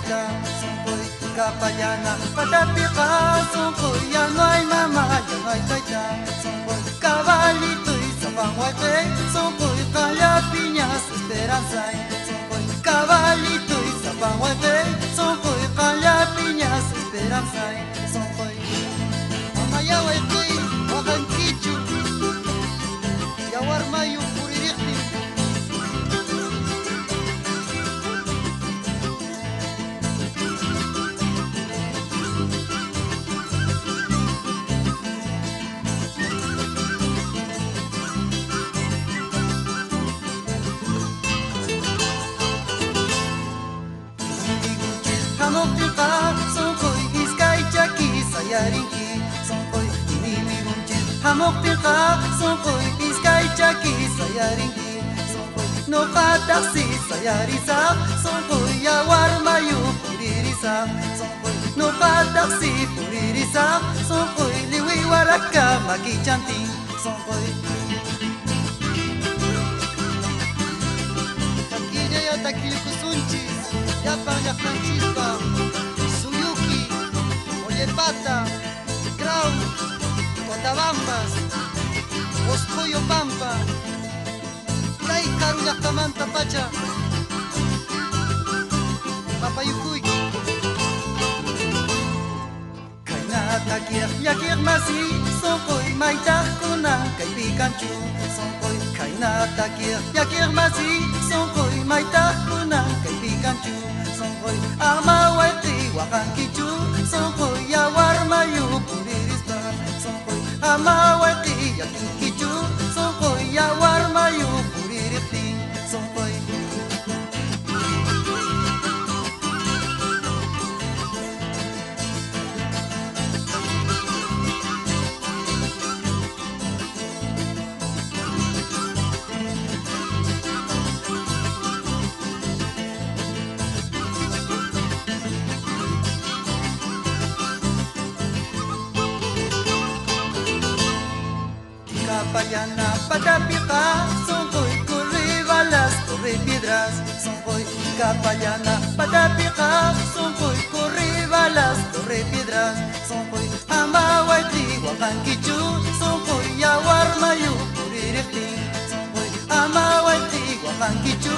tayta, sonkoy kapayana patapika, sonkoy ya no hay mamá, ya no hay tayta, sonkoy cabalito y zapanguaype, sonkoy piñas esperanza, sonkoy cabalito y zapanguaype, sonkoy piñas esperanza, sonkoy mamayawaypi wakankichu yawarmayu puririkti. Hamoktilqa sonkoy iskay chaki sayarinki, sonkoy inimigunchis hamoktilqa sonkoy iskay chaki sayarinki, sonkoy noqataqsi sayarisa, sonkoy yawarmayu puririsa, sonkoy noqataqsi puririsa, sonkoy liwi waraka makichantin, sonkoy takillaya takilkusunchis yapan llaqtanchispa Suyuki, Ollepata, Grau, Cotabambas, Oscoyo Pampa, kay karu llaqtamanta pacha Papayukuyki. Kaynata llakir masi, sonkoy maytaqkuna kaypi kanchu, sonkoy kaynata llakir masi, sonkoy maytaqkuna kaypi kanchu, sonkoy amawayqi waqankichu, sonkoy yawarmayu puririspa, sonkoy amawayqi llakinkichu, sonkoy yawarmayu puririptin, sonkoy kapayana patapika, sonkoy corribalas, corre piedras, sonkoy kapayana patapika, sonkoy corribalas, corre piedras, sonkoy amawayqi waqankichu, sonkoy yawarmayu puririptin, sonkoy amawayqi waqankichu,